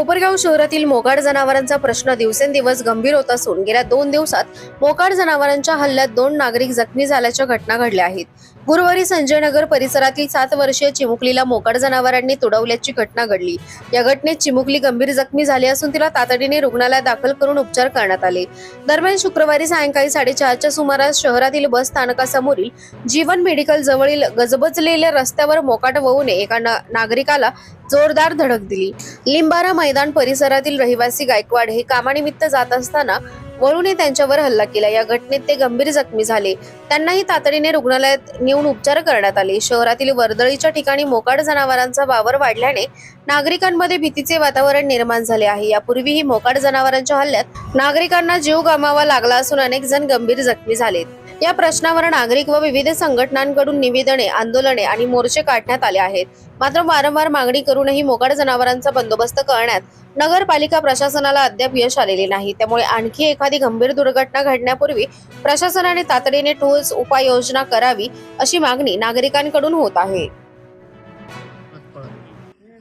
कोपरगाव शहरातील मोकाट जनावरांचा प्रश्न दिवसेंदिवस गंभीर होत असून गेल्या 2 दिवसात मोकाट जनावरांच्या हल्ल्यात 2 नागरिक जखमी झाल्याच्या घटना घडल्या आहेत। गुरुवारी संजय नगर परिसरातील 7 वर्षीय चिमुकलीला मोकाट जनावरांनी तुडवल्याची घटना घडली। या घटनेत चिमुकली गंभीर जखमी झाली असून तिला तातडीने रुग्णालयात दाखल करून उपचार करण्यात आले। दरम्यान शुक्रवारी सायंकाळी 4:30च्या सुमारास शहरातील बस स्थानकासमोरील जीवन मेडिकल जवळील गजबजलेल्या रस्त्यावर मोकाट वळूने एका नागरिकाला जोरदार धडक दिली। लिंबारा मैदान परिसरातील रहिवासी गायकवाड हे कामानिमित्त जात असताना वळूने त्यांच्यावर हल्ला केला। या घटनेत ते गंभीर जखमी झाले। त्यांनाही तातडीने रुग्णालयात नेऊन उपचार करण्यात आले। शहरातील वर्दळीच्या ठिकाणी मोकाट जनावरांचा वावर वाढल्याने नागरिकांमध्ये भीतीचे वातावरण निर्माण झाले आहे। यापूर्वीही मोकाट जनावरांच्या हल्ल्यात नागरिकांना जीव गमवावा लागला असून अनेक जण गंभीर जखमी झालेत। या प्रश्नावर नागरिक व विविध संघटनांकडून निवेदने, आंदोलने आणि मोर्चे काढण्यात आले आहेत। मात्र वारंवार मागणी करूनही मोकाट जनावरांचा बंदोबस्त करण्यात नगरपालिका प्रशासनाला अद्याप यश आलेले नाही। त्यामुळे आणखी एखादी गंभीर दुर्घटना घडण्यापूर्वी प्रशासनाने तातडीने ठोस उपाययोजना करावी अशी मागणी नागरिकांकडून होत आहे।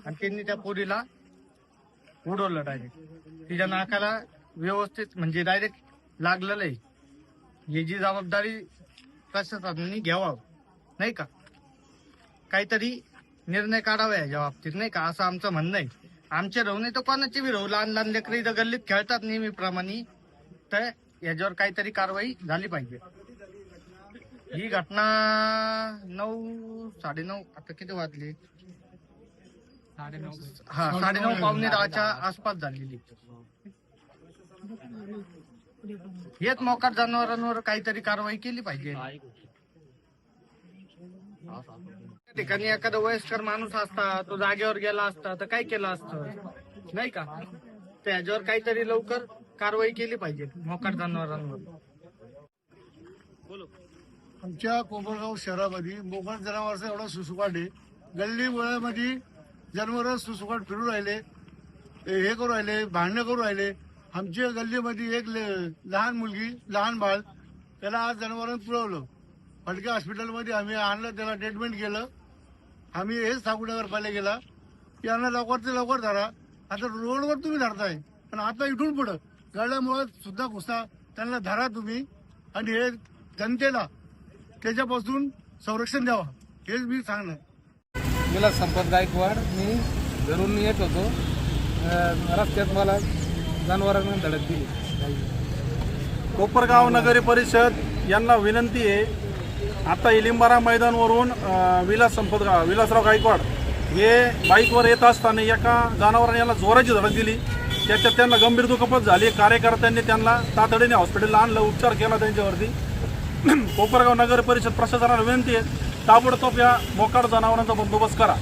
आणि त्यांनी त्या पोरीला उडवलं डायरेक्ट, तिच्या नाकाला व्यवस्थित म्हणजे डायरेक्ट लागलेलं आहे। याची जबाबदारी प्रशासनाने घ्यावा, नाही का? काहीतरी निर्णय काढावा याच्या बाबतीत, नाही का? असं आमचं म्हणणं आहे। आमच्या राहून तर कोणाची बी राहू, लहान लहान लेकरं इथं गल्लीत खेळतात नेहमीप्रमाणे, तर याच्यावर काहीतरी कारवाई झाली पाहिजे। ही घटना 9, 9:30 आता किती वाजले? 9:30 पावणे 10च्या आसपास झालेली। हेच मोकाट जनावरांवर काहीतरी कारवाई केली पाहिजे। ठिकाणी एखादा वयस्कर माणूस असता, तो जागेवर गेला असता तर काय केलं असतं, नाही का? त्याच्यावर काहीतरी लवकर कारवाई केली पाहिजे मोकाट जनावरांवर। आमच्या कोपरगाव शहरामध्ये मोकाट जनावरांचा एवढा सुसुकाट आहे। गल्ली वळ्यामध्ये जनावर सुसुकाट फिरू राहिले, हे करू राहिले, भांडणं करू राहिले। आमच्या गल्लीमध्ये एक लहान मुलगी, लहान बाळ, त्याला आज जनावरांनी पुरवलं। फडके हॉस्पिटलमध्ये आम्ही आणलं, त्याला ट्रीटमेंट केलं। आम्ही हेच सांगू नगरपालिकेला की यांना लवकर लवकर धरा। आता रोडवर तुम्ही धरताय, पण आता इथून पुढं गळ्यामुळे सुद्धा घुसता, त्यांना धरा तुम्ही आणि हे जनतेला त्याच्यापासून संरक्षण द्यावा, हेच मी सांगणार। मला संपत गायकवाड, मी घरून येत होतो, रस्त्यात मला जनावरांना धडक दिली। कोपरगाव नगरी परिषद यांना विनंती आहे, आता लिंबारा मैदानवरून विलासराव गायकवाड हे बाईकवर येत असताना एका जनावराने यांना जोराची धडक दिली। त्याच्यात त्यांना गंभीर दुखापत झाली। कार्यकर्त्यांनी त्यांना तातडीने हॉस्पिटलला आणलं, उपचार केला त्यांच्यावरती। कोपरगाव नगर परिषद प्रशासनाला विनंती आहे, ताबडतोब या मोकाट जनावरांचा बंदोबस्त करा।